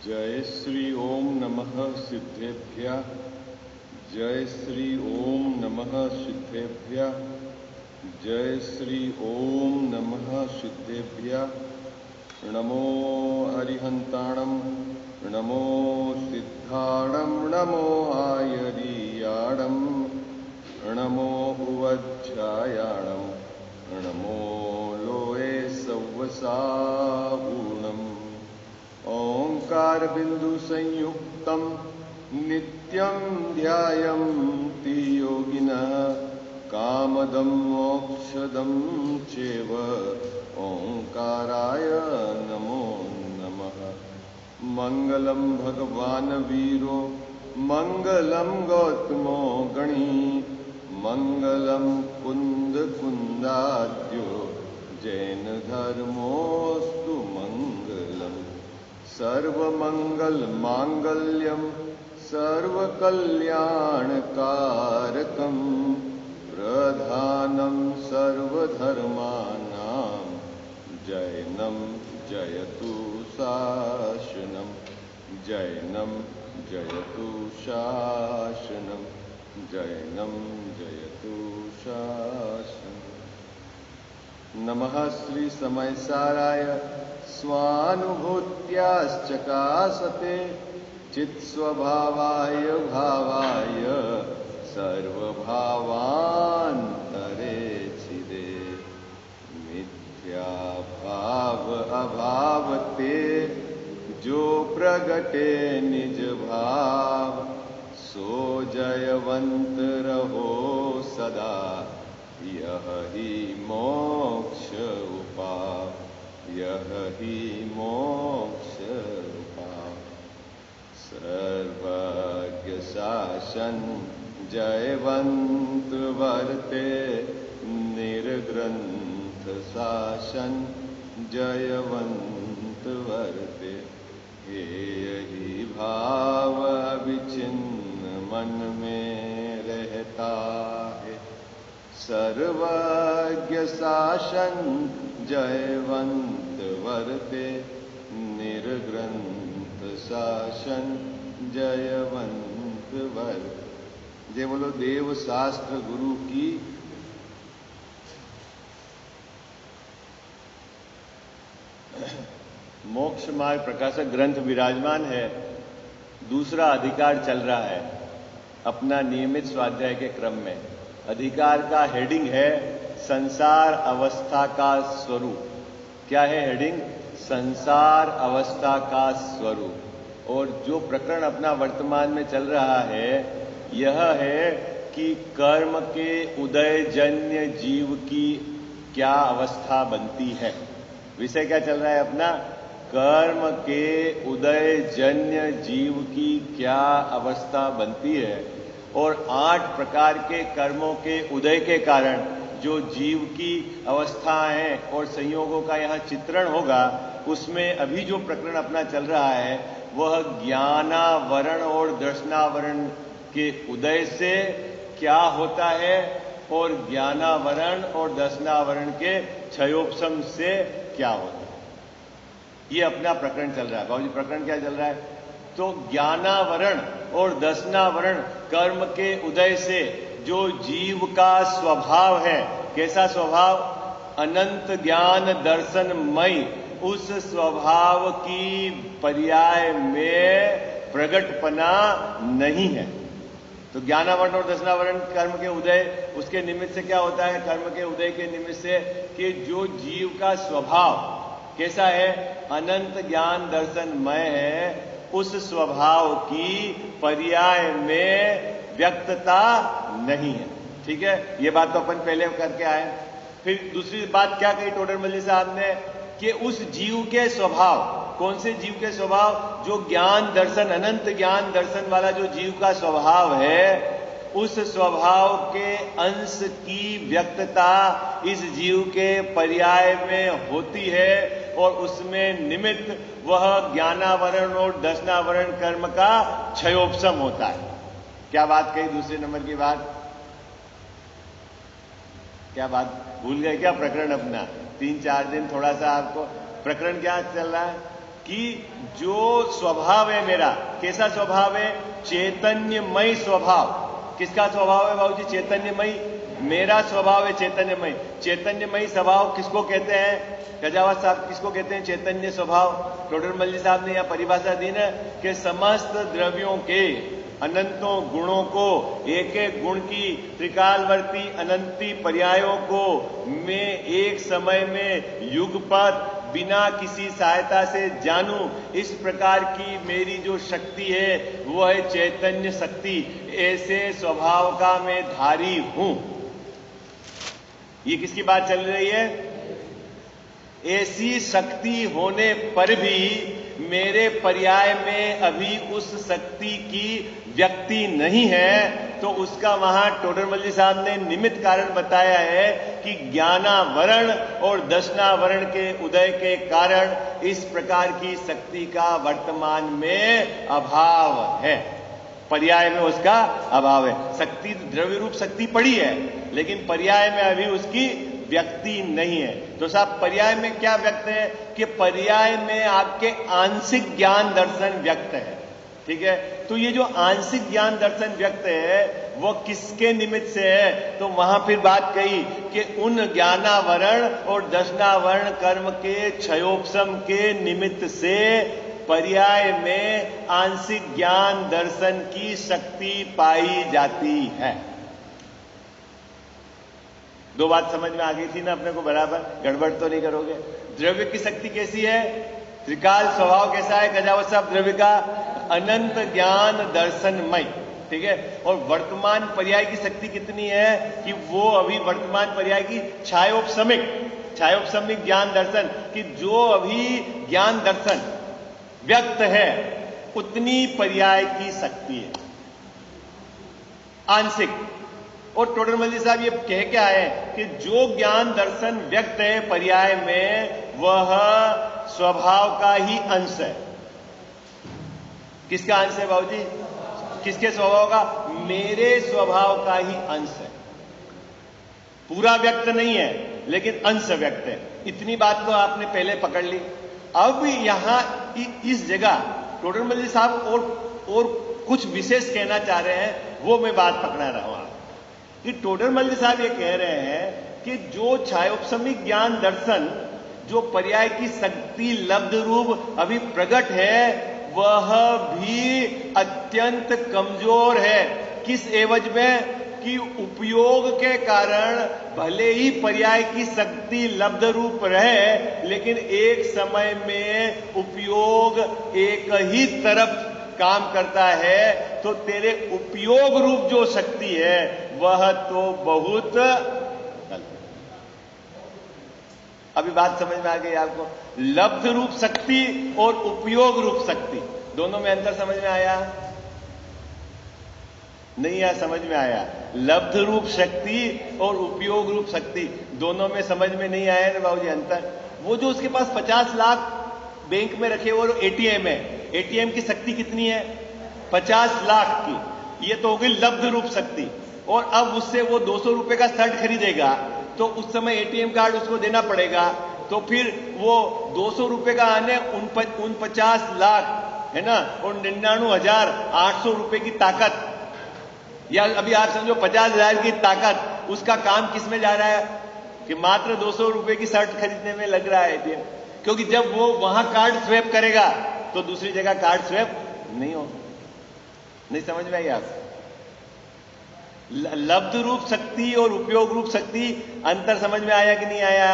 जय श्री ओम नमः सिद्धेभ्यः। जय श्री ओम नमः सिद्धेभ्यः। जय श्री ओम नमः सिद्धेभ्यः। नमो अरिहंताणं, नमो सिद्धाणं, नमो आयरीयाणं, नमो उवध्यायाणं, नमो लोये सव्वसाहूणम्। ओंकार बिंदु संयुक्तं नित्यं ध्यायन्ति योगिनः कामदं मोक्षदं चैव। ओंकाराय नमो नमः। मंगलम भगवान् वीरो मंगलम गौतमो गणी मंगलम कुंद कुंदाद्यो जैन धर्मोस्तु मंगलम। सर्वमंगल मांगल्यम सर्वकल्याणकारकम प्रधानम सर्वधर्मानां जैनम जयतु शासनम। जैनम जयतु शासनम। जैनम जयतु शासनम। नमः श्री समयसाराय स्वानुभूत्याश्चकासते चित्स्वभावाय भावाय सर्वभावान्तरे चिदे। मिथ्या भाव अभावते जो प्रगटे निज भाव सो जयवंत रहो सदा। यह ही मोक्ष उपाय, यह ही मोक्ष उपाय। सर्वज्ञ शासन जयवंत वर्ते निर्ग्रंथ शासन जयवंत वर्ते। हे यही भाव विचिन्न मन में रहता है। सर्वज्ञ शासन जयवंत वर्ते निर्ग्रंथ शासन जयवंत वर्ते। जय बोलो देव शास्त्र गुरु की। मोक्ष मार्ग प्रकाशक ग्रंथ विराजमान है। दूसरा अधिकार चल रहा है अपना नियमित स्वाध्याय के क्रम में। अधिकार का हेडिंग है संसार अवस्था का स्वरूप। क्या है हेडिंग? संसार अवस्था का स्वरूप। और जो प्रकरण अपना वर्तमान में चल रहा है यह है कि कर्म के उदयजन्य जीव की क्या अवस्था बनती है। विषय क्या चल रहा है अपना? कर्म के उदयजन्य जीव की क्या अवस्था बनती है। और 8 प्रकार के कर्मों के उदय के कारण जो जीव की अवस्थाएं और संयोगों का यहाँ चित्रण होगा, उसमें अभी जो प्रकरण अपना चल रहा है वह ज्ञानावरण और दर्शनावरण के उदय से क्या होता है और ज्ञानावरण और दर्शनावरण के क्षयोपशम से क्या होता है। ये अपना प्रकरण चल रहा है। बाबूजी प्रकरण क्या चल रहा है? तो ज्ञानावरण और दर्शनावरण कर्म के उदय से जो जीव का स्वभाव है, कैसा स्वभाव? अनंत ज्ञान दर्शनमय, उस स्वभाव की पर्याय में प्रगटपना नहीं है। तो ज्ञानावरण और दर्शनावरण कर्म के उदय, उसके निमित्त से क्या होता है? कर्म के उदय के निमित्त से कि जो जीव का स्वभाव कैसा है? अनंत ज्ञान दर्शनमय है। उस स्वभाव की पर्याय में व्यक्तता नहीं है। ठीक है, ये बात तो अपन पहले करके आए। फिर दूसरी बात क्या कही टोडरमल साहब ने कि उस जीव के स्वभाव, कौन से जीव के स्वभाव? जो ज्ञान दर्शन, अनंत ज्ञान दर्शन वाला जो जीव का स्वभाव है, उस स्वभाव के अंश की व्यक्तता इस जीव के पर्याय में होती है और उसमें निमित्त वह ज्ञानावरण और दर्शनावरण कर्म का क्षयोपशम होता है। क्या बात कही? दूसरे नंबर की बात क्या बात भूल गए क्या? प्रकरण अपना 3-4 दिन थोड़ा सा आपको प्रकरण क्या चल रहा है कि जो स्वभाव है मेरा, कैसा स्वभाव है? चैतन्यमय स्वभाव। किसका स्वभाव है बाबूजी? चैतन्यमय। मेरा स्वभाव है चैतन्यमय। चैतन्यमय स्वभाव किसको कहते हैं? गजावत साहब किसको कहते हैं चैतन्य स्वभाव? टोडरमल जी साहब ने यह परिभाषा दी ना कि समस्त द्रव्यों के अनंतों गुणों को, एक एक गुण की त्रिकालवर्ती अनंती पर्यायों को मैं एक समय में युगपत बिना किसी सहायता से जानूं, इस प्रकार की मेरी जो शक्ति है वो है चैतन्य शक्ति। ऐसे स्वभाव का मैं धारी हूं। ये किसकी बात चल रही है? ऐसी शक्ति होने पर भी मेरे पर्याय में अभी उस शक्ति की व्यक्ति नहीं है, तो उसका वहां टोडरमल जी साहब ने निमित्त कारण बताया है कि ज्ञानावरण और दर्शनावरण के उदय के कारण इस प्रकार की शक्ति का वर्तमान में अभाव है। पर्याय में उसका अभाव है। शक्ति द्रव्य रूप शक्ति पड़ी है, लेकिन पर्याय में अभी उसकी व्यक्ति नहीं है। तो साहब पर्याय में क्या व्यक्त है? कि पर्याय में आपके आंशिक ज्ञान दर्शन व्यक्त है। ठीक है, तो ये जो आंशिक ज्ञान दर्शन व्यक्त है वो किसके निमित्त से है? तो वहां फिर बात कही कि उन ज्ञानावरण और दर्शनावरण कर्म के क्षयोपशम के निमित्त से पर्याय में आंशिक ज्ञान दर्शन की शक्ति पाई जाती है। दो बात समझ में आ गई थी ना अपने को? बराबर गड़बड़ तो नहीं करोगे? द्रव्य की शक्ति कैसी है? त्रिकाल स्वभाव कैसा है गजावत साहब द्रव्य का? अनंत ज्ञान दर्शनमय। ठीक है, और वर्तमान पर्याय की शक्ति कितनी है? कि वो अभी वर्तमान पर्याय की छायोपशमिक ज्ञान दर्शन, कि जो अभी ज्ञान दर्शन व्यक्त है उतनी पर्याय की शक्ति है आंशिक। और टोडरमल जी साहब ये कह के आए कि जो ज्ञान दर्शन व्यक्त है पर्याय में वह स्वभाव का ही अंश है। किसका अंश है बाबूजी? किसके स्वभाव का? मेरे स्वभाव का ही अंश है। पूरा व्यक्त नहीं है लेकिन अंश व्यक्त है। इतनी बात तो आपने पहले पकड़ ली। अब यहां इस जगह टोडरमल जी साहब और कुछ विशेष कहना चाह रहे हैं, वो मैं बात पकड़ा रहा हूं कि टोडरमल जी साहब ये कह रहे हैं कि जो छायोपशमिक ज्ञान दर्शन जो पर्याय की शक्ति लब्ध रूप अभी प्रकट है वह भी अत्यंत कमजोर है। किस एवज में? कि उपयोग के कारण भले ही पर्याय की शक्ति लब्ध रूप रहे, लेकिन एक समय में उपयोग एक ही तरफ काम करता है, तो तेरे उपयोग रूप जो शक्ति है वह तो बहुत गलत। अभी बात समझ में आ गई आपको? लब्ध रूप शक्ति और उपयोग रूप शक्ति दोनों में अंतर समझ में आया? नहीं आया? समझ में आया? लब्ध रूप शक्ति और उपयोग रूप शक्ति दोनों में समझ में नहीं आया ना बाबूजी अंतर? वो जो उसके पास 50 लाख बैंक में रखे वो एटीएम है, एटीएम की शक्ति कितनी है? 50 लाख की। ये तो हो गई लब्ध रूप शक्ति। और अब उससे वो 200 रुपए का शर्ट खरीदेगा तो उस समय एटीएम कार्ड उसको देना पड़ेगा, तो फिर वो 200 रुपए का आने 49 लाख है ना, और 99,800 रुपए की ताकत, या अभी आप समझो 50,000 की ताकत, उसका काम किस में जा रहा है? कि मात्र 200 रुपए की शर्ट खरीदने में लग रहा है एटीएम। क्योंकि जब वो वहां कार्ड स्वैप करेगा तो दूसरी जगह कार्ड स्वैप नहीं होगा। नहीं समझ में आई आप? लब्ध रूप शक्ति और उपयोग रूप शक्ति अंतर समझ में आया कि नहीं आया?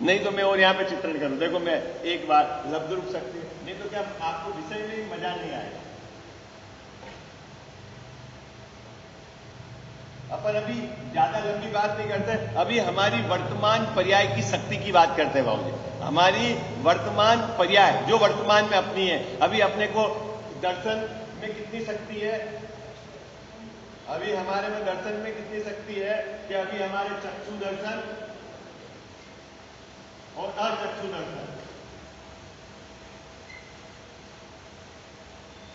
नहीं तो मैं और यहां पे चित्रण करूं। देखो मैं एक बार लब्ध रूप शक्ति, नहीं तो क्या आपको विषय में मजा नहीं आएगा। अपन अभी ज्यादा लंबी बात नहीं करते, अभी हमारी वर्तमान पर्याय की शक्ति की बात करते हैं बाबूजी। हमारी वर्तमान पर्याय जो वर्तमान में अपनी है, अभी अपने को दर्शन में कितनी शक्ति है? अभी हमारे में दर्शन में कितनी शक्ति है? कि अभी हमारे चक्षु दर्शन और अचक्षु दर्शन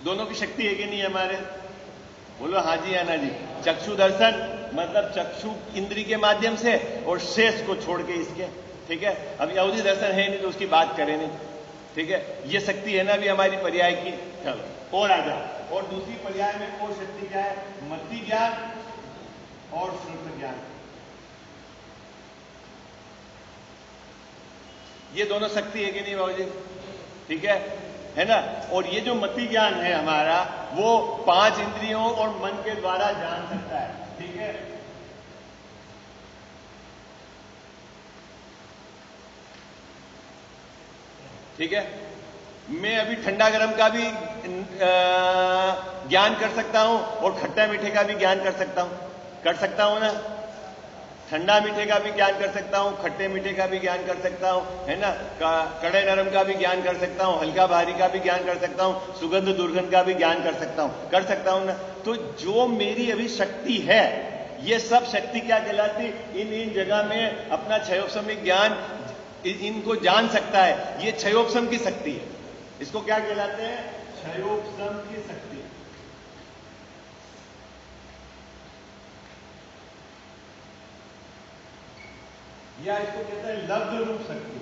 दोनों की शक्ति है कि नहीं हमारे? बोलो हाँ जी या ना जी। चक्षु दर्शन मतलब चक्षु इंद्री के माध्यम से, और शेष को छोड़ के इसके। ठीक है, अभी अवधि दर्शन है नहीं तो उसकी बात करें नहीं। ठीक है, ये शक्ति है ना अभी हमारी पर्याय की। चलो और आ जाओ, और दूसरी पर्याय में और शक्ति क्या है? मति ज्ञान और श्रुत ज्ञान। ये दोनों शक्ति है कि नहीं बाबूजी? ठीक है ना? और ये जो मति ज्ञान है हमारा, वो 5 इंद्रियों और मन के द्वारा जान सकता है। ठीक है, ठीक है, मैं अभी ठंडा गर्म का भी ज्ञान कर सकता हूं और खट्टा मीठे का भी ज्ञान कर सकता हूं ना? ठंडा मीठे का भी ज्ञान कर सकता हूं, खट्टे मीठे का भी ज्ञान कर सकता हूं, है ना? कड़े नरम का भी ज्ञान कर सकता हूं, हल्का भारी का भी ज्ञान कर सकता हूं, सुगंध दुर्गंध का भी ज्ञान कर सकता हूं ना? तो जो मेरी अभी शक्ति है, ये सब शक्ति क्या कहलाती? इन जगह में अपना क्षयोपशमिक ज्ञान इनको जान सकता है। ये क्षयोपशम की शक्ति है। इसको क्या कहलाते हैं? क्षयोपशम की शक्ति। या इसको कहते हैं लब्ध रूप शक्ति।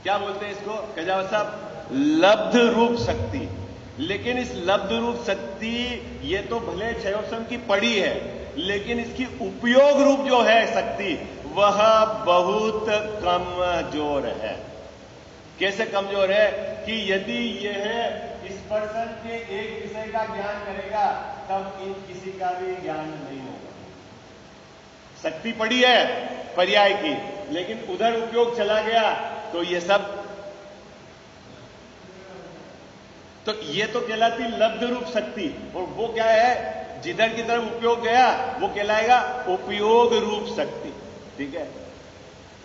क्या बोलते हैं इसको कजावत साहब? लब्ध रूप शक्ति। लेकिन इस लब्ध रूप शक्ति ये तो भले क्षयोपशम की पड़ी है, लेकिन इसकी उपयोग रूप जो है शक्ति, वह बहुत कमजोर है। कैसे कमजोर है? कि यदि यह इस पर्सन के एक विषय का ज्ञान करेगा, तब इन किसी का भी ज्ञान नहीं होगा। शक्ति पड़ी है पर्याय की, लेकिन उधर उपयोग चला गया तो ये सब, तो ये तो कहलाती लब्ध रूप शक्ति। और वो क्या है? जिधर की तरफ उपयोग गया वो कहलाएगा उपयोग रूप शक्ति। ठीक है,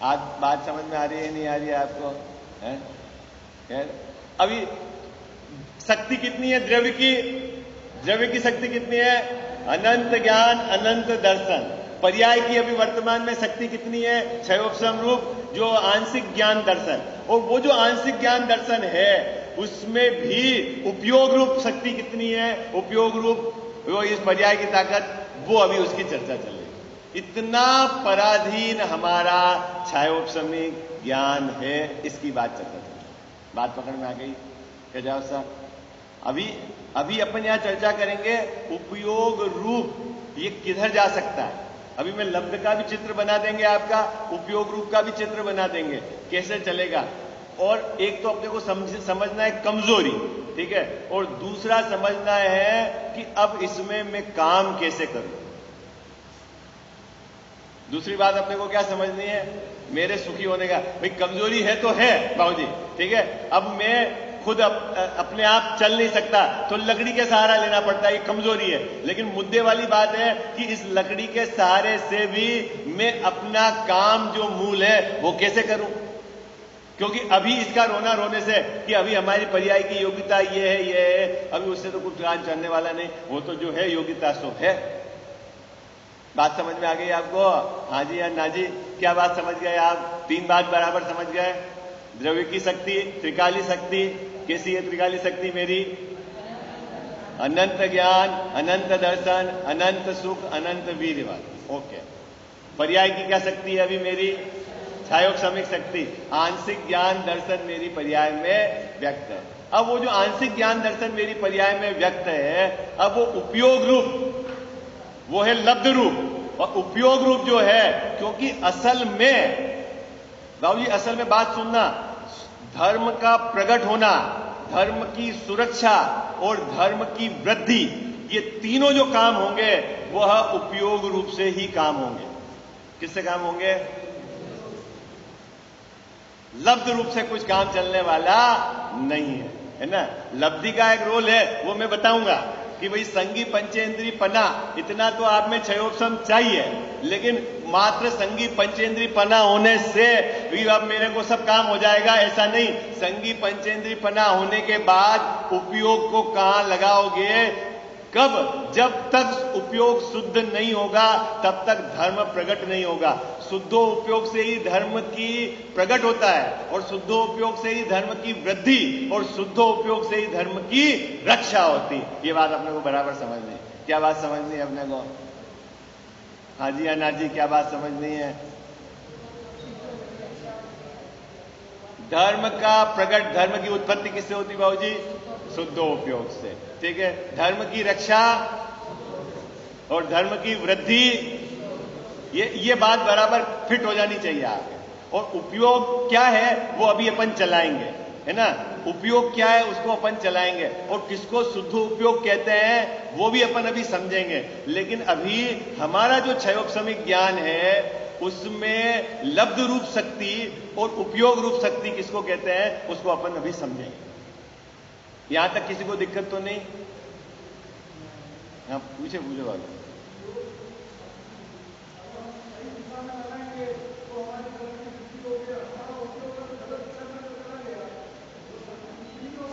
आज बात समझ में आ रही है नहीं आ रही है आपको? है? अभी शक्ति कितनी है द्रव्य की? द्रव्य की शक्ति कितनी है? अनंत ज्ञान, अनंत दर्शन। पर्याय की अभी वर्तमान में शक्ति कितनी है? क्षयोपशम रूप जो आंशिक ज्ञान दर्शन। और वो जो आंशिक ज्ञान दर्शन है, उसमें भी उपयोग रूप शक्ति कितनी है? उपयोग रूप वो इस पर्याय की ताकत, वो अभी उसकी चर्चा चलेगी। इतना पराधीन हमारा क्षयोपशमिक ज्ञान है, इसकी बात चर्चा चलेगी। बात पकड़ में आ गई क्या जाओ साहब? अभी अपन यहां चर्चा करेंगे उपयोग रूप ये किधर जा सकता है। अभी मैं लब्ध का भी चित्र बना देंगे आपका, उपयोग रूप का भी चित्र बना देंगे, कैसे चलेगा। और एक तो अपने को समझना है कमजोरी, ठीक है, और दूसरा समझना है कि अब इसमें मैं काम कैसे करूं। दूसरी बात अपने को क्या समझनी है? मेरे सुखी होने का भाई कमजोरी है तो है बाबूजी, ठीक है। अब मैं खुद अपने आप चल नहीं सकता तो लकड़ी के सहारा लेना पड़ता है, ये कमजोरी है। लेकिन मुद्दे वाली बात है कि इस लकड़ी के सहारे से भी मैं अपना काम जो मूल है वो कैसे करूं। क्योंकि अभी इसका रोना रोने से कि अभी हमारी पर्याय की योग्यता ये है, अभी उससे तो कुछ काम चलने वाला नहीं, वो तो जो है योग्यता सो है। बात समझ में आ गई आपको? हाँ जी या ना जी? क्या बात समझ गए आप? 3 बात बराबर समझ गए? द्रव्य की शक्ति, त्रिकाली शक्ति कैसी है? त्रिकाली शक्ति मेरी अनंत ज्ञान, अनंत दर्शन, अनंत सुख, अनंत वीर्यवाद। ओके। पर्याय की क्या शक्ति है अभी मेरी? क्षयोपशमिक शक्ति, आंशिक ज्ञान दर्शन मेरी पर्याय में व्यक्त है। अब वो जो आंशिक ज्ञान दर्शन मेरी पर्याय में व्यक्त है, अब वो उपयोग रूप, वो है लब्ध रूप। और उपयोग रूप जो है, क्योंकि असल में बाबूजी, असल में बात सुनना, धर्म का प्रकट होना, धर्म की सुरक्षा और धर्म की वृद्धि, ये तीनों जो काम होंगे वह उपयोग रूप से ही काम होंगे। किससे काम होंगे? लब्ध रूप से कुछ काम चलने वाला नहीं है ना। लब्धि का एक रोल है, वो मैं बताऊंगा कि भाई संगी पंचेंद्री पना, इतना तो आप में क्षयोपशम चाहिए, लेकिन मात्र संगी पंचेंद्री पना होने से भी अब मेरे को सब काम हो जाएगा, ऐसा नहीं। संगी पंचेंद्री पना होने के बाद उपयोग को कहां लगाओगे? कब? जब तक उपयोग शुद्ध नहीं होगा तब तक धर्म प्रकट नहीं होगा। शुद्ध उपयोग से ही धर्म की प्रकट होता है, और शुद्ध उपयोग से ही धर्म की वृद्धि, और शुद्ध उपयोग से ही धर्म की रक्षा होती है। ये बात अपने को बराबर समझनी है। क्या बात समझनी है अपने को? हाँ जी या ना जी? क्या बात समझनी है? धर्म का प्रकट, धर्म की उत्पत्ति किससे होती बाबूजी? शुद्धोपयोग से। ठीक है, धर्म की रक्षा और धर्म की वृद्धि, ये बात बराबर फिट हो जानी चाहिए आगे। और उपयोग क्या है वो अभी अपन चलाएंगे, है ना। उपयोग क्या है उसको अपन चलाएंगे, और किसको शुद्ध उपयोग कहते हैं वो भी अपन अभी समझेंगे। लेकिन अभी हमारा जो क्षयोपशमिक ज्ञान है उसमें लब्ध रूप शक्ति और उपयोग रूप शक्ति किसको कहते हैं उसको अपन अभी समझेंगे। यहां तक किसी को दिक्कत तो नहीं? हाँ, पूछे बाबू।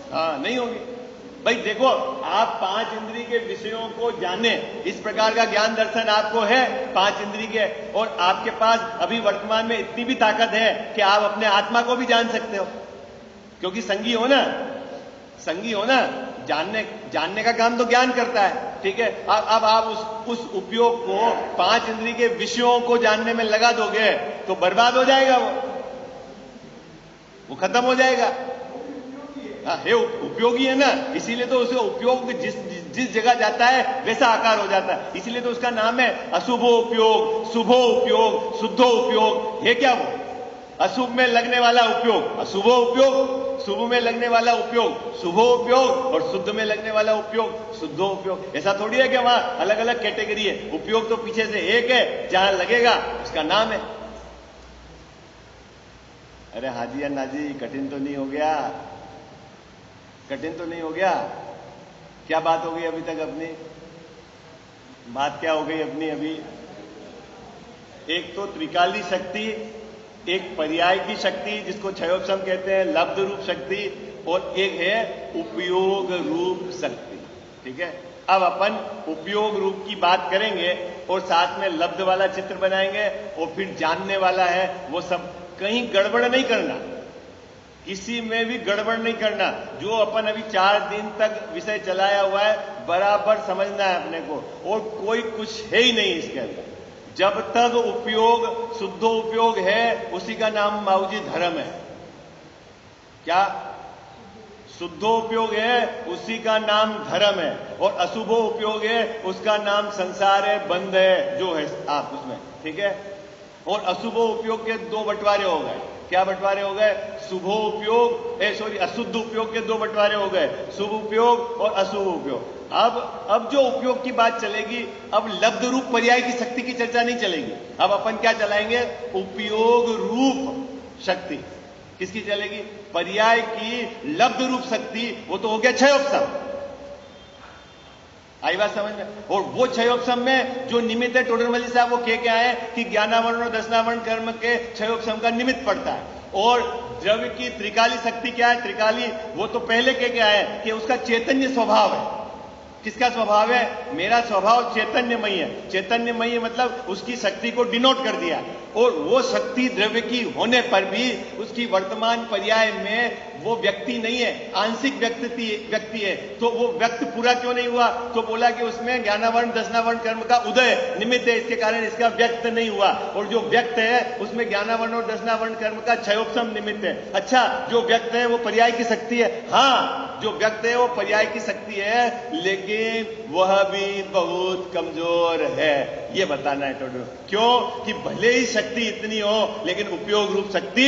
हाँ, नहीं होगी भाई। देखो, आप 5 इंद्रिय के विषयों को जाने, इस प्रकार का ज्ञान दर्शन आपको है 5 इंद्रिय के, और आपके पास अभी वर्तमान में इतनी भी ताकत है कि आप अपने आत्मा को भी जान सकते हो, क्योंकि संगी हो ना, संगी हो ना। जानने का काम तो ज्ञान करता है। ठीक है, अब आप उस उपयोग को 5 इंद्रिय के विषयों को जानने में लगा दोगे तो बर्बाद हो जाएगा, वो खत्म हो जाएगा। ये उपयोगी है ना, इसीलिए तो उसे उपयोग जिस जगह जाता है वैसा आकार हो जाता है। इसीलिए तो उसका नाम है अशुभो उपयोग, शुभो उपयोग, शुद्धो उपयोग। है क्या वो? अशुभ में लगने वाला उपयोग अशुभो उपयोग, शुभ में लगने वाला उपयोग शुभो उपयोग, और शुद्ध में लगने वाला उपयोग शुद्धो उपयोग। ऐसा थोड़ी है कि वहां अलग अलग कैटेगरी है। उपयोग तो पीछे से एक है, जहां लगेगा उसका नाम है। अरे हाजी या नाजी, कठिन तो नहीं हो गया? कठिन तो नहीं हो गया? क्या बात हो गई अभी तक अपनी? बात क्या हो गई अपनी अभी? एक तो त्रिकाली शक्ति, एक पर्याय की शक्ति जिसको क्षयोपशम कहते हैं, लब्ध रूप शक्ति, और एक है उपयोग रूप शक्ति। ठीक है, अब अपन उपयोग रूप की बात करेंगे और साथ में लब्ध वाला चित्र बनाएंगे, और फिर जानने वाला है वो सब। कहीं गड़बड़ नहीं करना, किसी में भी गड़बड़ नहीं करना। जो अपन अभी 4 दिन तक विषय चलाया हुआ है बराबर समझना है अपने को, और कोई कुछ है ही नहीं इसके अंदर। जब तक उपयोग शुद्धो उपयोग है उसी का नाम माऊजी धर्म है। क्या? शुद्धो उपयोग है उसी का नाम धर्म है, और अशुभो उपयोग है उसका नाम संसार है, बंध है, जो है आप उसमें। ठीक है, और अशुभो उपयोग के 2 बंटवारे हो गए। क्या बंटवारे हो गए? शुभो उपयोग, अशुद्ध उपयोग के 2 बंटवारे हो गए, शुभ उपयोग और अशुभ उपयोग। अब जो उपयोग की बात चलेगी, अब लब्ध रूप पर्याय की शक्ति की चर्चा नहीं चलेगी। अब अपन क्या चलाएंगे? उपयोग रूप शक्ति। किसकी चलेगी? पर्याय की लब्ध रूप शक्ति। वो तो हो गया क्षयोपशम। आई बात समझ में? और वो क्षयोपशम में जो निमित्त है, टोडरमल्ली साहब वो कह के आए कि 11वां और 10वां कर्म के क्षयोपशम का निमित्त पड़ता है। और द्रव्य की त्रिकाली शक्ति क्या है? त्रिकाली, वो तो पहले कह के आए कि उसका चैतन्य स्वभाव है। किसका स्वभाव है? मेरा स्वभाव चैतन्यमयी है। चैतन्यमयी मतलब उसकी शक्ति को डिनोट कर दिया, और वो शक्ति द्रव्य की होने पर भी उसकी वर्तमान पर्याय में वो व्यक्ति नहीं है, आंशिक व्यक्ति है। तो वो व्यक्त पूरा क्यों नहीं हुआ? तो बोला कि उसमें 11वां 10वां कर्म का उदय निमित्त है, इसके कारण इसका व्यक्त नहीं हुआ। और जो व्यक्त है उसमें 11वां और 10वां कर्म का क्षयोपशम निमित्त है। अच्छा, जो व्यक्त है वो पर्याय की शक्ति है। हाँ, जो व्यक्त है वो पर्याय की शक्ति है, लेकिन वह भी बहुत कमजोर है, ये बताना है टोडो। क्यों? कि भले ही शक्ति इतनी हो लेकिन उपयोग रूप शक्ति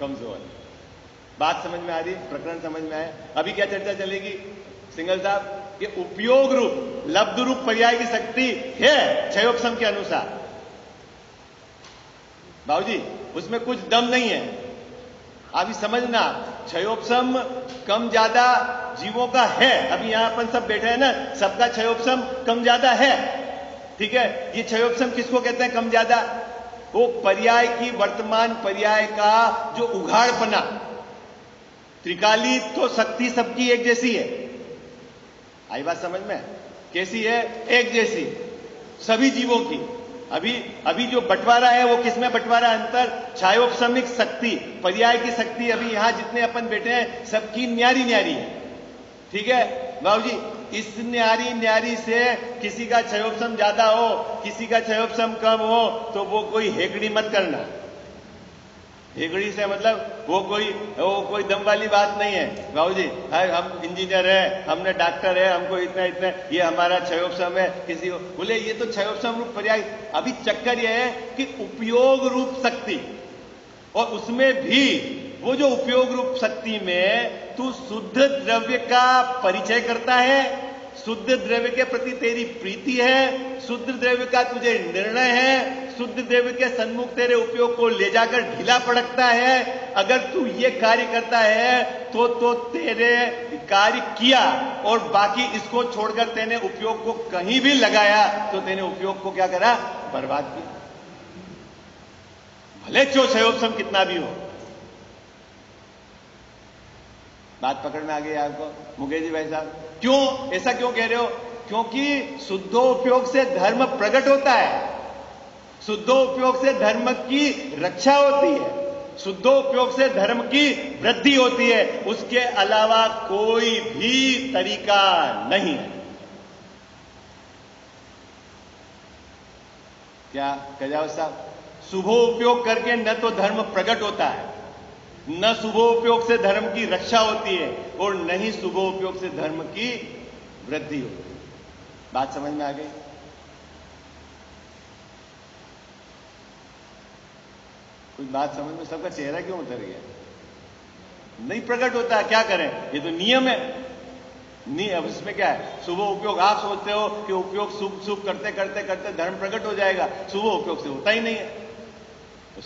कमजोर है। बात समझ में आ रही? प्रकरण समझ में आए? अभी क्या चर्चा चलेगी सिंगल साहब? ये उपयोग रूप लब्ध रूप पर्याय की शक्ति है क्षयोपशम के अनुसार। बाबूजी उसमें कुछ दम नहीं है, अभी समझना। क्षयोपशम कम ज्यादा जीवों का है। अभी यहां अपन सब बैठे हैं ना, सबका क्षयोपशम कम ज्यादा है। ठीक है, ये क्षयोपशम किसको कहते हैं कम ज्यादा? वो पर्याय की वर्तमान पर्याय का जो उघाड़पना। त्रिकाली तो शक्ति सबकी एक जैसी है। आई बात समझ में? कैसी है? एक जैसी सभी जीवों की। अभी जो बंटवारा है वो किसमें बंटवारा? अंतर क्षयोपशमिक शक्ति, पर्याय की शक्ति। अभी यहां जितने अपन बैठे हैं सबकी न्यारी न्यारी है। ठीक है बाबू जी, इस न्यारी न्यारी से किसी का क्षयोपशम ज्यादा हो, किसी का क्षयोपशम कम हो, तो वो कोई हेकड़ी मत करना। हेगड़ी से मतलब वो कोई दम वाली बात नहीं है बाबू जी। हम इंजीनियर है, हमने डॉक्टर है, हमको इतना इतना, ये हमारा क्षयोपशम है। किसी को बोले ये तो क्षयोपशम रूप पर्याय। अभी चक्कर ये है कि उपयोग रूप शक्ति, और उसमें भी वो जो उपयोग रूप शक्ति में तू शुद्ध द्रव्य का परिचय करता है, शुद्ध द्रव्य के प्रति तेरी प्रीति है, शुद्ध द्रव्य का तुझे निर्णय है, शुद्ध द्रव्य के सन्मुख तेरे उपयोग को ले जाकर ढीला पड़कता है। अगर तू ये कार्य करता है तो तेरे कार्य किया, और बाकी इसको छोड़कर तेने उपयोग को कहीं भी लगाया तो तेने उपयोग को क्या करा? बर्बाद किया। भले जो क्षयोपशम कितना भी हो। बात पकड़ में आ गई आपको मुकेश जी भाई साहब? क्यों ऐसा क्यों कह रहे हो? क्योंकि शुद्धोपयोग से धर्म प्रकट होता है, शुद्धोपयोग से धर्म की रक्षा होती है, शुद्धोपयोग से धर्म की वृद्धि होती है। उसके अलावा कोई भी तरीका नहीं है। क्या कजावत साहब? शुभोपयोग करके न तो धर्म प्रकट होता है, न शुभोपयोग से धर्म की रक्षा होती है, और न ही शुभोपयोग से धर्म की वृद्धि होती है। बात समझ में आ गई? कुछ बात समझ में? सबका चेहरा क्यों उतर गया? नहीं प्रकट होता, क्या करें? ये तो नियम है। नहीं, अब इसमें क्या है? शुभ उपयोग आप सोचते हो कि उपयोग शुभ शुभ करते करते करते धर्म प्रकट हो जाएगा। शुभ उपयोग से होता ही नहीं है,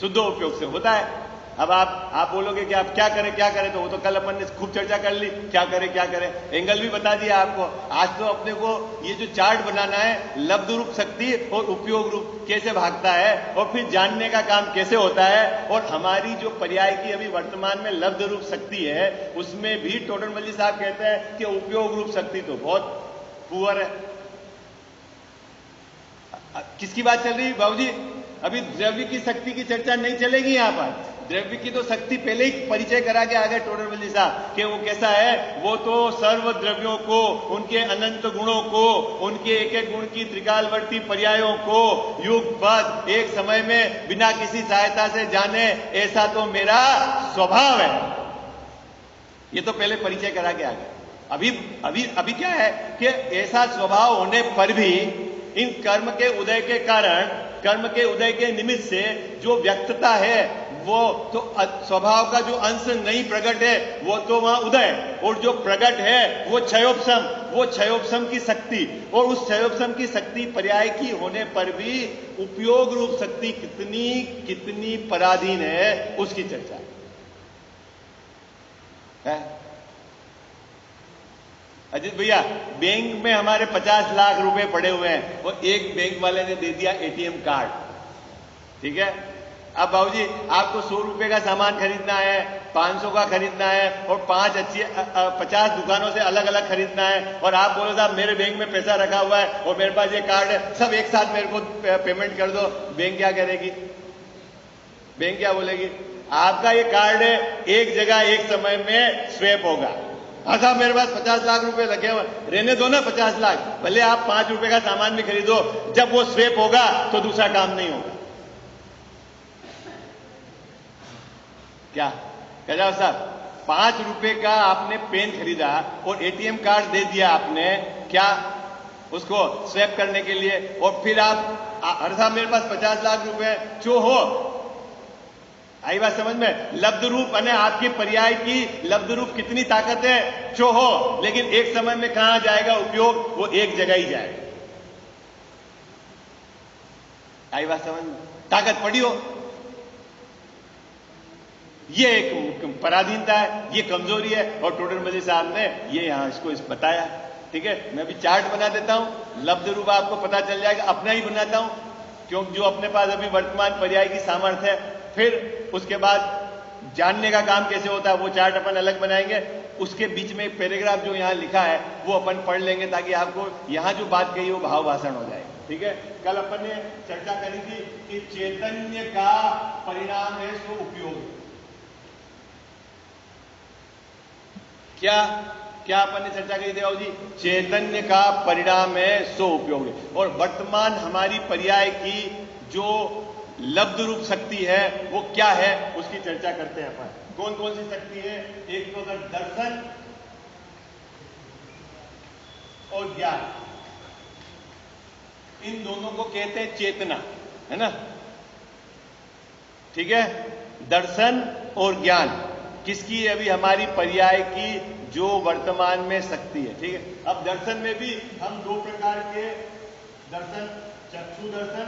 शुद्ध उपयोग से होता है। अब आप बोलोगे कि आप क्या करें, तो वो तो कल अपन ने खूब चर्चा कर ली, क्या करें, एंगल भी बता दिया आपको। आज तो अपने को ये जो चार्ट बनाना है, लब्ध रूप शक्ति और उपयोग रूप कैसे भागता है, और फिर जानने का काम कैसे होता है। और हमारी जो पर्याय की अभी वर्तमान में लब्ध रूप शक्ति है, उसमें भी टोडरमल साहब कहते हैं कि उपयोग रूप शक्ति तो बहुत पुअर है। किसकी बात चल रही बाबूजी? अभी द्रव्य की शक्ति की चर्चा नहीं चलेगी यहां पर। द्रव्य की तो शक्ति पहले ही परिचय करा के आ गए टोडरमल साहब कि वो कैसा है। वो तो सर्व द्रव्यों को, उनके अनंत गुणों को, उनके एक एक गुण की त्रिकालवर्ती पर्यायों को युगपथ एक समय में बिना किसी सहायता से जाने, ऐसा तो मेरा स्वभाव है। ये तो पहले परिचय करा के आ गए। अभी क्या है कि ऐसा स्वभाव होने पर भी इन कर्म के उदय के कारण, कर्म के उदय के निमित्त से जो व्यक्तता है, वो तो स्वभाव का जो अंश नहीं प्रकट है, वो तो वहां उदय, और जो प्रकट है वो क्षयोपशम, वो क्षयोपशम की शक्ति, और उस क्षयोपशम की शक्ति पर्याय की होने पर भी उपयोग रूप शक्ति कितनी पराधीन है, उसकी चर्चा है। अजीत भैया, बैंक में हमारे 50 लाख रुपए पड़े हुए हैं, और एक बैंक वाले ने दे दिया एटीएम कार्ड, ठीक है। अब बाबूजी आपको 100 रुपए का सामान खरीदना है, 500 का खरीदना है, और 50 दुकानों से अलग अलग खरीदना है, और आप बोलो साहब मेरे बैंक में पैसा रखा हुआ है और मेरे पास ये कार्ड है, सब एक साथ मेरे को पेमेंट कर दो। बैंक क्या करेगी? बैंक क्या बोलेगी? आपका ये कार्ड है, एक जगह एक समय में स्वैप होगा। हाँ साहब मेरे पास 50 लाख रुपए लगे हुए, रहने दो ना 50 लाख, भले आप 5 रुपए का सामान भी खरीदो, जब वो स्वैप होगा तो दूसरा काम नहीं होगा। क्या कह साहब, 5 रुपए का आपने पेन खरीदा और एटीएम कार्ड दे दिया आपने, क्या उसको स्वैप करने के लिए, और फिर आप हर साहब मेरे पास 50 लाख रुपए जो हो, आई बात समझ में? लब्ध रूप यानी आपकी पर्याय की लब्ध रूप कितनी ताकत है जो हो, लेकिन एक समय में कहां जाएगा उपयोग? वो एक जगह ही जाएगा। आई बात समझ में? ताकत पड़ी हो, ये एक पराधीनता है, ये कमजोरी है, और टोडरमल साहब ने ये यहां इसको बताया, ठीक है। मैं भी चार्ट बना देता हूं, लब्ध रूप आपको पता चल जाएगा, अपना ही बनाता हूं, क्योंकि जो अपने पास अभी वर्तमान पर्याय की सामर्थ्य है, फिर उसके बाद जानने का काम कैसे होता है वो चार्ट अपन अलग बनाएंगे। उसके बीच में एक पैराग्राफ जो यहां लिखा है वो अपन पढ़ लेंगे, ताकि आपको यहां जो बात कही वो भाव भाषण हो जाए, ठीक है। कल अपन ने चर्चा करी थी कि चैतन्य का परिणाम है सो उपयोग। क्या अपन ने चर्चा करी थी बाबू जी? चैतन्य का परिणाम है सो उपयोग। और वर्तमान हमारी पर्याय की जो लब्ध रूप शक्ति है वो क्या है उसकी चर्चा करते हैं अपन। कौन कौन सी शक्ति है? एक तो अगर दर्शन और ज्ञान, इन दोनों को कहते हैं चेतना, है ना? ठीक है, दर्शन और ज्ञान किसकी? अभी हमारी पर्याय की जो वर्तमान में शक्ति है। ठीक है, अब दर्शन में भी हम दो प्रकार के दर्शन, चक्षु दर्शन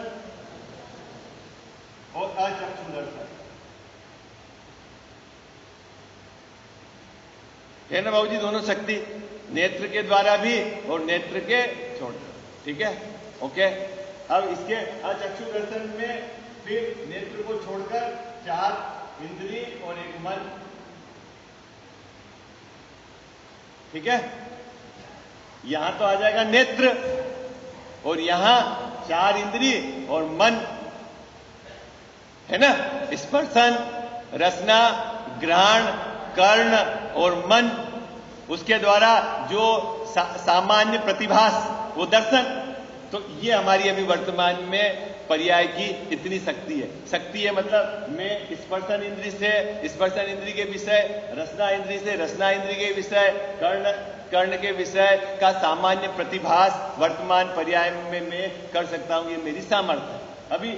और अचक्षु दर्शन, है ना बाबू जी? दोनों शक्ति, नेत्र के द्वारा भी और नेत्र के छोड़कर। ठीक है, ओके। अब इसके अचक्षु दर्शन में फिर नेत्र को छोड़कर 4 इंद्रिय और 1 मन। ठीक है, यहां तो आ जाएगा नेत्र और यहां 4 इंद्रिय और मन, है ना? स्पर्शन, रसना, ग्रहण, कर्ण और मन, उसके द्वारा जो सामान्य प्रतिभास वो दर्शन। तो ये हमारी अभी वर्तमान में पर्याय की इतनी शक्ति है। शक्ति है मतलब मैं स्पर्शन इंद्रिय से स्पर्शन इंद्रिय के विषय, रसना इंद्रिय से रसना इंद्रिय के विषय, कर्ण के विषय का सामान्य प्रतिभास वर्तमान पर्याय में मैं कर सकता हूं। ये मेरी सामर्थ्य है अभी,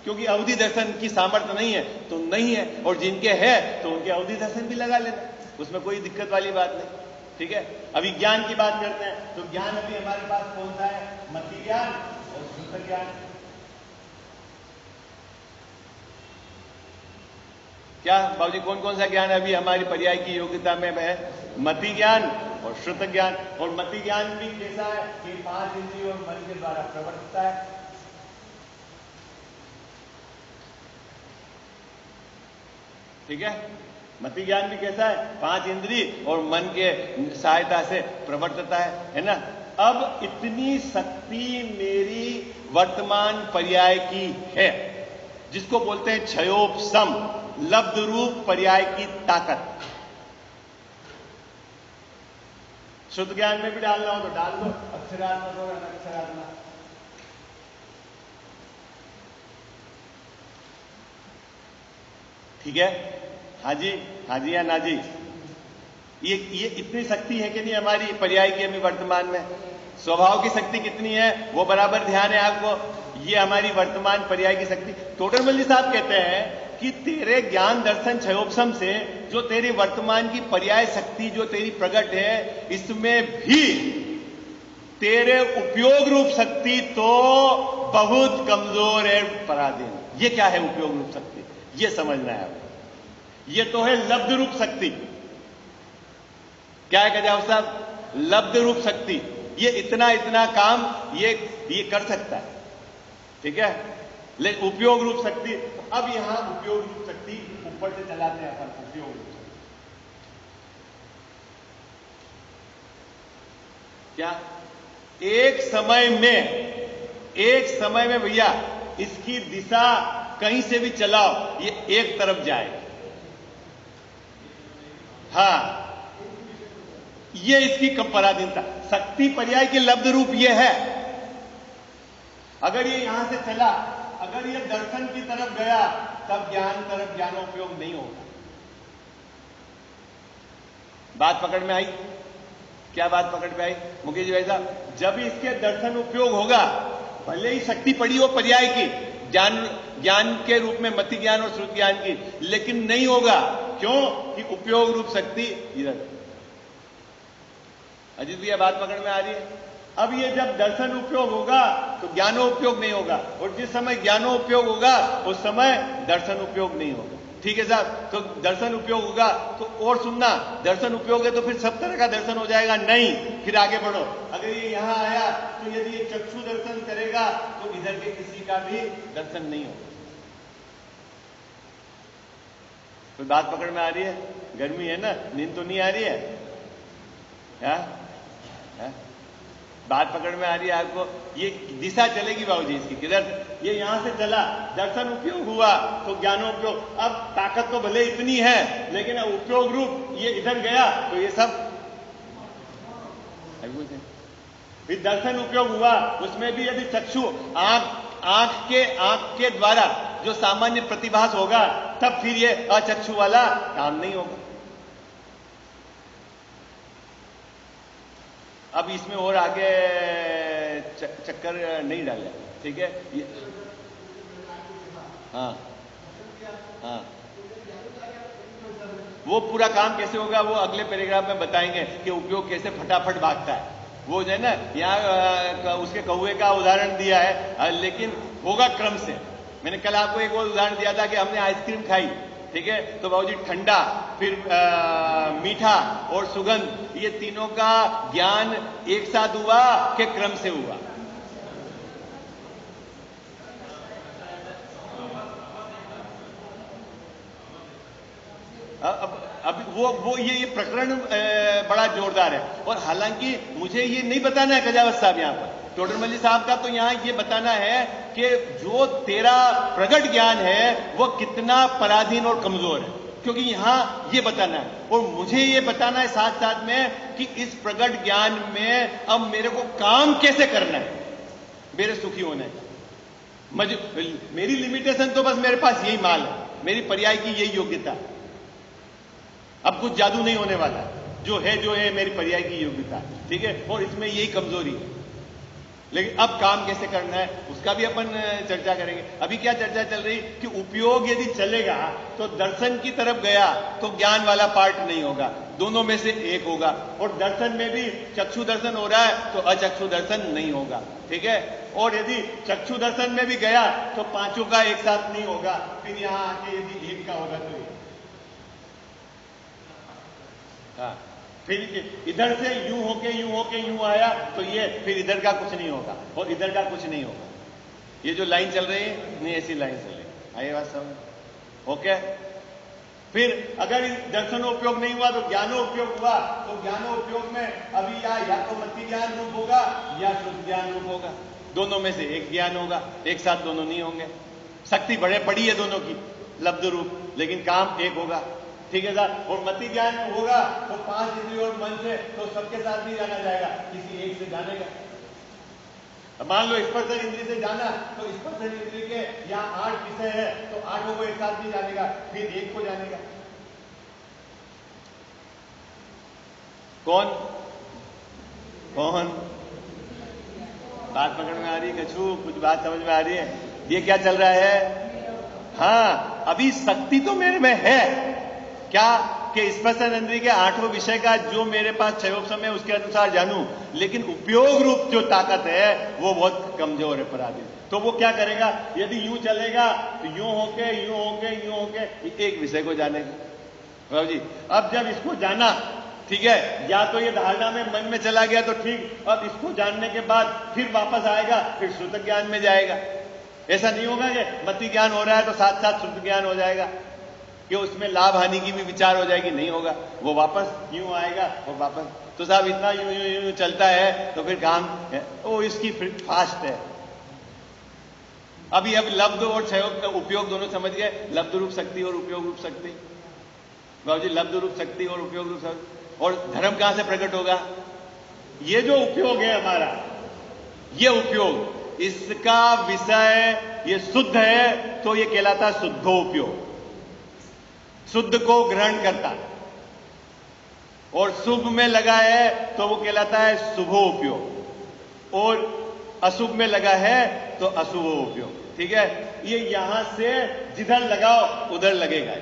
क्योंकि अवधि दर्शन की सामर्थ्य नहीं है तो नहीं है, और जिनके है तो उनके अवधि दर्शन भी लगा लेना, उसमें कोई दिक्कत वाली बात नहीं। ठीक है, अभी ज्ञान की बात करते हैं। तो ज्ञान अभी हमारे पास कौन सा है? मति ज्ञान और श्रुत ज्ञान। क्या बाबूजी, कौन कौन सा ज्ञान अभी हमारी पर्याय की योग्यता में है? मति ज्ञान और श्रुत ज्ञान। और मति ज्ञान भी कैसा है कि 5 इंद्रियों और मन के द्वारा प्रवर्तता है। ठीक है, मति ज्ञान भी कैसा है? 5 इंद्रिय और मन के सहायता से प्रवर्तता है ना? अब इतनी शक्ति मेरी वर्तमान पर्याय की है, जिसको बोलते हैं क्षयोपशम, लब्ध रूप पर्याय की ताकत। शुद्ध ज्ञान में भी डालना हो तो डाल दो, अक्षरात्मक और अनक्षरात्मक। ठीक है, हाँ जी, हाँ जी या ना जी? ये इतनी शक्ति है कि नहीं हमारी पर्याय की अभी वर्तमान में? स्वभाव की शक्ति कितनी है वो बराबर ध्यान है आपको। ये हमारी वर्तमान पर्याय की शक्ति। टोडरमल जी साहब कहते हैं कि तेरे ज्ञान दर्शन क्षयोपशम से जो तेरी वर्तमान की पर्याय शक्ति जो तेरी प्रकट है, इसमें भी तेरे उपयोग रूप शक्ति तो बहुत कमजोर है, पराधीन। ये क्या है उपयोग रूप शक्ति? ये समझना है आपको। ये तो है लब्ध रूप शक्ति। क्या है गजाव साहब? लब्ध रूप शक्ति। ये इतना इतना काम ये कर सकता है। ठीक है, लेकिन उपयोग रूप शक्ति, अब यहां उपयोग रूप शक्ति ऊपर से चलाते हैं अपन। उपयोग रूप शक्ति क्या? एक समय में भैया इसकी दिशा कहीं से भी चलाओ, ये एक तरफ जाएगा। हाँ, ये इसकी पराधीनता। शक्ति पर्याय के लब्ध रूप ये है। अगर ये यहां से चला, अगर ये दर्शन की तरफ गया, तब ज्ञान तरफ ज्ञानोपयोग नहीं होगा। बात पकड़ में आई? क्या बात पकड़ में आई मुकेश भाई साहब? जब इसके दर्शन उपयोग होगा, भले ही शक्ति पड़ी हो पर्याय की, ज्ञान के रूप में मति ज्ञान और श्रुत ज्ञान की, लेकिन नहीं होगा। क्यों? कि उपयोग रूप शक्ति इधर। अजीत भैया बात पकड़ में आ रही है? अब ये जब दर्शन उपयोग होगा तो ज्ञानोपयोग नहीं होगा, और जिस समय ज्ञानोपयोग होगा उस समय दर्शन उपयोग नहीं होगा। ठीक है साहब? तो दर्शन उपयोग होगा तो, और सुनना, दर्शन उपयोग है तो फिर सब तरह का दर्शन हो जाएगा? नहीं, फिर आगे बढ़ो। अगर ये यहां आया तो यदि ये चक्षु दर्शन करेगा तो इधर के किसी का भी दर्शन नहीं होगा। तो बात पकड़ में आ रही है? गर्मी है ना, नींद तो नहीं आ रही है? बात पकड़ में आ रही है आपको? ये दिशा चलेगी बाबूजी इसकी किधर? ये यहां से चला, दर्शन उपयोग हुआ तो ज्ञानोपयोग। अब ताकत तो भले इतनी है, लेकिन उपयोग रूप ये इधर गया तो ये सब। फिर दर्शन उपयोग हुआ, उसमें भी यदि चक्षु आंख के द्वारा जो सामान्य प्रतिभास होगा, तब फिर ये अचक्षु वाला काम नहीं होगा। अब इसमें और आगे चक्कर नहीं डाले, ठीक है। हाँ हाँ, वो पूरा काम कैसे होगा वो अगले पैराग्राफ में बताएंगे कि उपयोग कैसे फटाफट भागता है। वो जो है ना, यहाँ उसके कौवे का उदाहरण दिया है, लेकिन होगा क्रम से। मैंने कल आपको एक और उदाहरण दिया था कि हमने आइसक्रीम खाई, ठीक है, तो बाबूजी ठंडा, फिर मीठा और सुगंध, ये तीनों का ज्ञान एक साथ हुआ कि क्रम से हुआ? अब वो ये प्रकरण बड़ा जोरदार है। और हालांकि मुझे ये नहीं बताना है कजावत साहब यहाँ पर, टोडरमल साहब का तो यहाँ ये बताना है कि जो तेरा प्रगट ज्ञान है वो कितना पराधीन और कमजोर है, क्योंकि यहां ये बताना है। और मुझे ये बताना है साथ साथ में कि इस प्रगट ज्ञान में अब मेरे को काम कैसे करना है मेरे सुखी होने का। मेरी लिमिटेशन तो बस मेरे पास यही माल है, मेरी पर्याय की यही योग्यता है। अब कुछ जादू नहीं होने वाला, जो है मेरी पर्याय की योग्यता, ठीक है, और इसमें यही कमजोरी है। लेकिन अब काम कैसे करना है उसका भी अपन चर्चा करेंगे। अभी क्या चर्चा चल रही कि उपयोग यदि चलेगा तो दर्शन की तरफ गया तो ज्ञान वाला पार्ट नहीं होगा, दोनों में से एक होगा। और दर्शन में भी चक्षु दर्शन हो रहा है तो अचक्षु दर्शन नहीं होगा, ठीक है। और यदि चक्षु दर्शन में भी गया तो पांचों का एक साथ नहीं होगा, फिर यहां आके यदि एक का होगा तो हाँ, फिर इधर से यूं होके यूं आया तो ये फिर इधर का कुछ नहीं होगा और इधर का कुछ नहीं होगा। ये जो लाइन चल रही है नहीं, ऐसी लाइन चल रही, आइए बात समझ, ओके। फिर अगर दर्शनोपयोग नहीं हुआ तो ज्ञानोपयोग हुआ, तो ज्ञानोपयोग में अभी या तो मति ज्ञान रूप होगा या शुद्ध ज्ञान रूप होगा, दोनों में से एक ज्ञान होगा, एक साथ दोनों नहीं होंगे। शक्ति बड़ी है दोनों की, लब्ध रूप, लेकिन काम एक होगा, ठीक है सर। और मति ज्ञान होगा तो 5 इंद्रियों और मन से तो सबके साथ नहीं जाना जाएगा, किसी एक से जानेगा। मान लो स्पर्श इंद्रिय से जाना तो स्पर्श इंद्रिय के यहाँ 8 विषय है तो 8 को एक साथ नहीं जानेगा, फिर एक को जानेगा। कौन बात पकड़ में आ रही है? कछु कुछ बात समझ में आ रही है? ये क्या चल रहा है? हाँ, अभी शक्ति तो मेरे में है क्या कि स्पर्शन इंद्रिय के 8 विषय का जो मेरे पास क्षयोपशम है उसके अनुसार जानूं, लेकिन उपयोग रूप जो ताकत है वो बहुत कमजोर है, पराधीन। तो वो क्या करेगा? यदि यूं चलेगा तो यूं होके एक विषय को जानेगा। बाबू जी, अब जब इसको जाना, ठीक है, या तो ये धारणा में मन में चला गया तो ठीक, अब इसको जानने के बाद फिर वापस आएगा, फिर शुद्ध ज्ञान में जाएगा। ऐसा नहीं होगा कि मति ज्ञान हो रहा है तो साथ साथ शुद्ध ज्ञान हो जाएगा, कि उसमें लाभ हानि की भी विचार हो जाएगी, नहीं होगा। वो वापस यूं आएगा और वापस, तो साहब इतना यूं चलता है तो फिर काम है वो इसकी फास्ट है। अभी अब लब्ध और क्षयोग का उपयोग दोनों समझ गए, लब्ध रूप शक्ति और उपयोग रूप शक्ति। बाबूजी, लब्ध रूप शक्ति और उपयोग रूप शक्ति। और धर्म कहां से प्रकट होगा? ये जो उपयोग है हमारा, ये उपयोग, इसका विषय ये शुद्ध है तो ये कहलाता है शुद्धो उपयोग, शुद्ध को ग्रहण करता। और शुभ में लगा है तो वो कहलाता है शुभो उपयोग, और अशुभ में लगा है तो अशुभो उपयोग, ठीक है। ये यहां से जिधर लगाओ उधर लगेगा।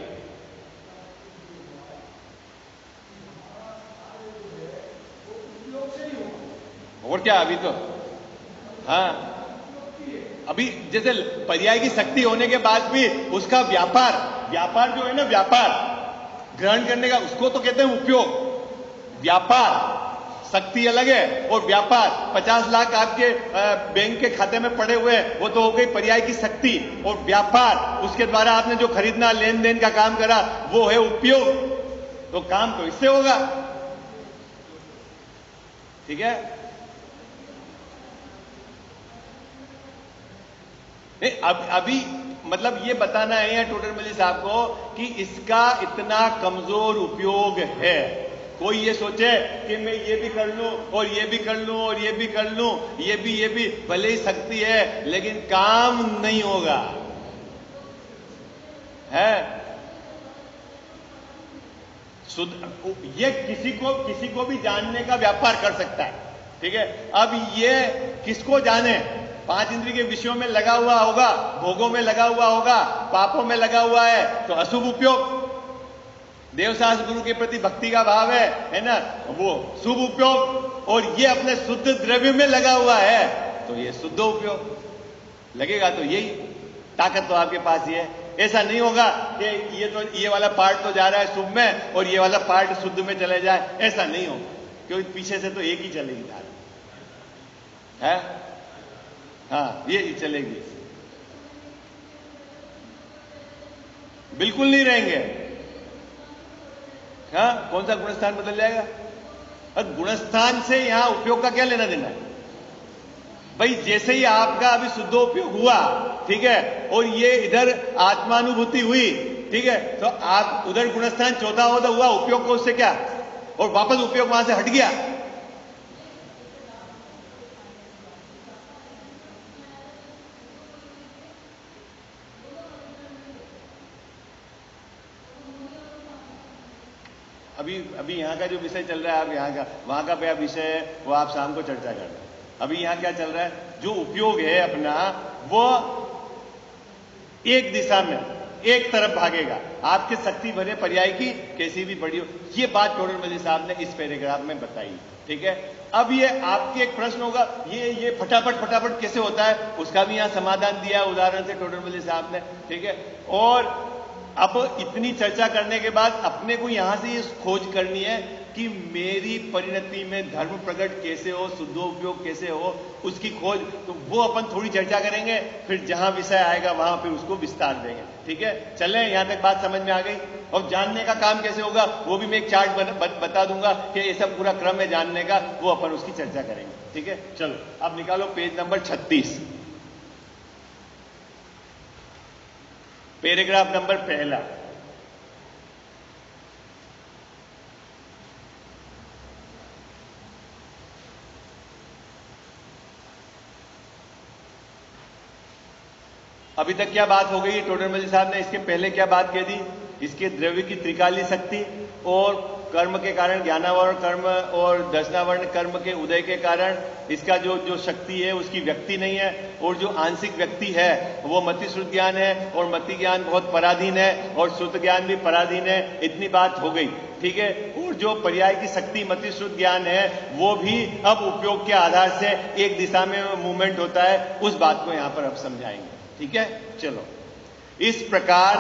और क्या अभी तो हाँ, अभी जैसे पर्याय की शक्ति होने के बाद भी उसका व्यापार जो है ना, व्यापार ग्रहण करने का, उसको तो कहते हैं उपयोग। व्यापार शक्ति अलग है और व्यापार, 50 लाख आपके बैंक के खाते में पड़े हुए हैं, वो तो हो गई पर्याय की शक्ति। और व्यापार, उसके द्वारा आपने जो खरीदना लेन देन का काम करा वो है उपयोग। तो काम तो इससे होगा, ठीक है। अभी मतलब ये बताना है या टोडरमल साहब को कि इसका इतना कमजोर उपयोग है। कोई ये सोचे कि मैं ये भी कर लूं और ये भी कर लूं और ये भी कर लूं, ये भी भले ही शक्ति है लेकिन काम नहीं होगा। है शुद्ध, ये किसी को भी जानने का व्यापार कर सकता है। ठीक है, अब ये किसको जाने? 5 इंद्रिय के विषयों में लगा हुआ होगा, भोगों में लगा हुआ होगा, पापों में लगा हुआ है, तो अशुभ उपयोग। देवशास्त्र गुरु के प्रति भक्ति का भाव है ना, वो शुभ उपयोग। और ये अपने शुद्ध द्रव्य में लगा हुआ है, तो ये शुद्ध उपयोग लगेगा। तो यही ताकत तो आपके पास ही है। ऐसा नहीं होगा कि ये वाला पार्ट तो जा रहा है शुभ में और ये वाला पार्ट शुद्ध में चले जाए, ऐसा नहीं होगा, क्योंकि पीछे से तो एक ही चलेगी धारा है। हाँ, ये चलेगी, बिल्कुल नहीं रहेंगे। हाँ, कौन सा गुणस्थान बदल जाएगा? और गुणस्थान से यहां उपयोग का क्या लेना देना है भाई? जैसे ही आपका अभी शुद्ध उपयोग हुआ, ठीक है, और ये इधर आत्मानुभूति हुई, ठीक है, तो आप उधर गुणस्थान चौथा हुआ, उपयोग को उससे क्या, और वापस उपयोग वहां से हट गया। अभी यहां का जो विषय चल रहा है, आप यहां का वहां का क्या विषय है वो आप शाम को चर्चा करना। अभी यहां क्या चल रहा है, जो उपयोग है अपना वो एक दिशा में एक तरफ भागेगा, आपके शक्ति भरे पर्याय की कैसी भी बड़ी हो। ये बात टोडरमल साहब ने इस पैराग्राफ में बताई। ठीक है, अब ये आपके एक प्रश्न होगा, ये फटाफट कैसे होता है, उसका भी यहां समाधान दिया उदाहरण से टोडरमल साहब ने। ठीक है, और अब इतनी चर्चा करने के बाद अपने को यहां से ये खोज करनी है कि मेरी परिणति में धर्म प्रकट कैसे हो, शुद्ध उपयोग कैसे हो, उसकी खोज। तो वो अपन थोड़ी चर्चा करेंगे, फिर जहां विषय आएगा वहां फिर उसको विस्तार देंगे। ठीक है, चलें, यहां तक बात समझ में आ गई। और जानने का काम कैसे होगा वो भी मैं एक चार्ट बता दूंगा कि ये सब पूरा क्रम है जानने का, वो अपन उसकी चर्चा करेंगे। ठीक है, चलो अब निकालो पेज नंबर 36, पैराग्राफ नंबर पहला। अभी तक क्या बात हो गई टोडरमल साहब ने? इसके पहले क्या बात कह दी? इसके द्रव्य की त्रिकाली शक्ति और कर्म के कारण ज्ञानावरण कर्म और दर्शनावरण कर्म के उदय के कारण इसका जो शक्ति है उसकी व्यक्ति नहीं है, और जो आंशिक व्यक्ति है वो मति श्रुत ज्ञान है, और मति ज्ञान बहुत पराधीन है और श्रुत ज्ञान भी पराधीन है। इतनी बात हो गई। ठीक है, और जो पर्याय की शक्ति मति श्रुत ज्ञान है वो भी अब उपयोग के आधार से एक दिशा में मूवमेंट होता है, उस बात को यहां पर अब समझाएंगे। ठीक है, चलो। इस प्रकार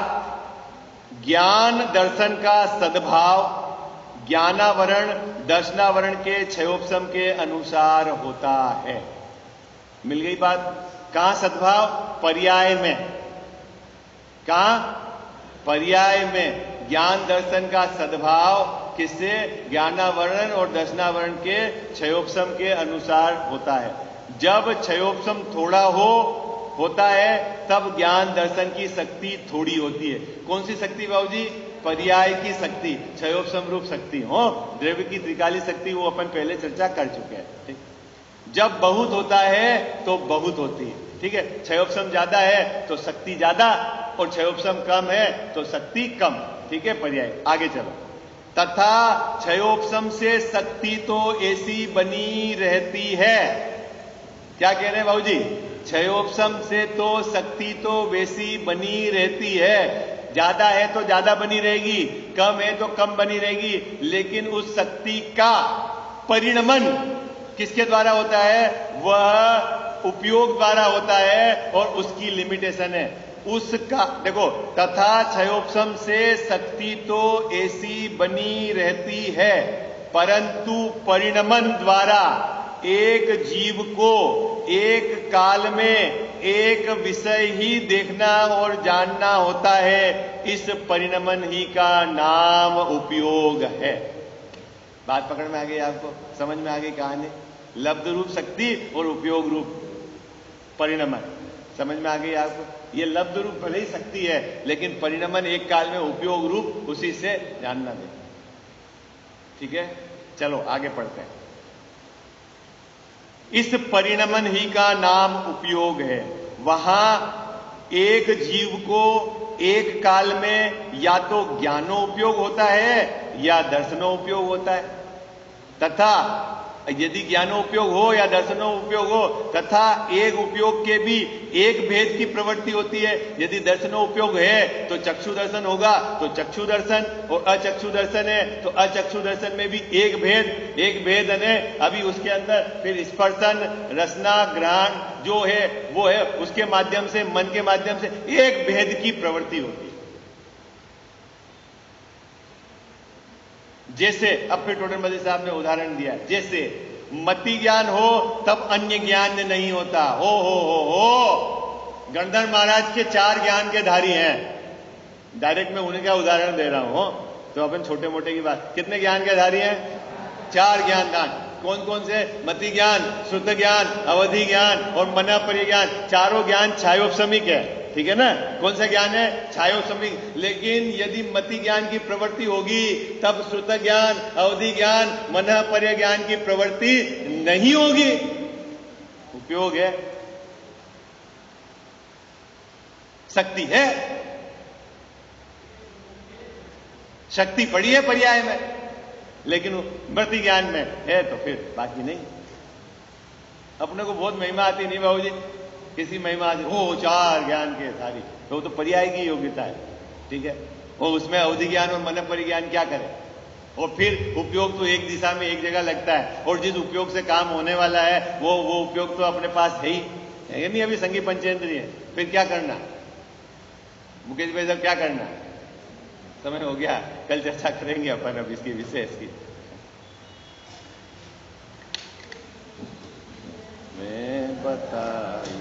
ज्ञान दर्शन का सद्भाव ज्ञानावरण दर्शनावरण के क्षयोपशम के अनुसार होता है। मिल गई बात? कहां सद्भाव? पर्याय में। कहां? पर्याय में। ज्ञान दर्शन का सद्भाव किससे? ज्ञानावरण और दर्शनावरण के क्षयोपशम के अनुसार होता है। जब क्षयोपशम थोड़ा होता है तब ज्ञान दर्शन की शक्ति थोड़ी होती है। कौन सी शक्ति बाबूजी? पर्याय की शक्ति, क्षयोपशम रूप शक्ति हो, द्रव्य की त्रिकाली शक्ति, वो अपन पहले चर्चा कर चुके हैं। ठीक, जब बहुत होता है तो बहुत होती है। ठीक है, क्षयोपशम ज्यादा है तो शक्ति ज्यादा, और क्षयोपशम कम है तो शक्ति कम। ठीक है, पर्याय। आगे चलो। तथा क्षयोपशम से शक्ति तो ऐसी बनी रहती है। क्या कह रहे हैं बाबूजी? क्षयोपशम से तो शक्ति तो वैसी बनी रहती है, ज्यादा है तो ज्यादा बनी रहेगी, कम है तो कम बनी रहेगी, लेकिन उस शक्ति का परिणमन किसके द्वारा होता है? वह उपयोग द्वारा होता है, और उसकी लिमिटेशन है उसका। देखो, तथा क्षयोपशम से शक्ति तो ऐसी बनी रहती है, परंतु परिणमन द्वारा एक जीव को एक काल में एक विषय ही देखना और जानना होता है। इस परिणमन ही का नाम उपयोग है। बात पकड़ में आ गई? आपको समझ में आ गई कहानी? लब्ध रूप शक्ति और उपयोग रूप परिणमन समझ में आ गई आपको? ये लब्ध रूप भले ही शक्ति है, लेकिन परिणमन एक काल में उपयोग रूप, उसी से जानना दे। ठीक है, चलो आगे पढ़ते हैं। इस परिणमन ही का नाम उपयोग है। वहां एक जीव को एक काल में या तो ज्ञानोपयोग होता है या दर्शनोपयोग होता है, तथा यदि ज्ञानोपयोग हो या दर्शनोपयोग हो, तथा एक उपयोग के भी एक भेद की प्रवृत्ति होती है। यदि दर्शनोपयोग है तो चक्षु दर्शन होगा तो चक्षु दर्शन, और अचक्षु दर्शन है तो अचक्षु दर्शन में भी एक भेद है। अभी उसके अंदर फिर स्पर्शन, रसना, ग्रहण जो है वो है, उसके माध्यम से, मन के माध्यम से एक भेद की प्रवृत्ति होती है। जैसे अब फिर टोडरमल साहब ने उदाहरण दिया, जैसे मति ज्ञान हो तब अन्य ज्ञान नहीं होता। हो गणधर महाराज के 4 ज्ञान के धारी हैं। डायरेक्ट मैं उन्हीं का उदाहरण दे रहा हूं, तो अपन छोटे मोटे की बात, कितने ज्ञान के धारी हैं? 4 ज्ञान दान। कौन कौन से? मति ज्ञान, श्रुत ज्ञान, अवधि ज्ञान और मन परिज्ञान। चारों ज्ञान छायोपशमिक है, ठीक है ना? कौन सा ज्ञान है? छायोपशमिक। लेकिन यदि मति ज्ञान की प्रवृत्ति होगी तब श्रुत ज्ञान, अवधि ज्ञान, मन पर्य ज्ञान की प्रवृत्ति नहीं होगी। उपयोग है, शक्ति है, शक्ति पड़ी है पर्याय में, लेकिन मति ज्ञान में है तो फिर बाकी नहीं। अपने को बहुत महिमा आती नहीं बाबू जी, किसी महिमा आती हो 4 ज्ञान के सारी, तो वो तो पर्याय की योग्यता है, ठीक है। और उसमें अवधि ज्ञान और मन परिज्ञान क्या करे? और फिर उपयोग तो एक दिशा में एक जगह लगता है, और जिस उपयोग से काम होने वाला है वो उपयोग तो अपने पास है ही है नहीं। अभी संगी पंचेंद्रिय, फिर क्या करना? मुकेश भाई साहब क्या करना? समय हो गया, कल चर्चा करेंगे अपन अब इसकी विशेष की। मैं बताई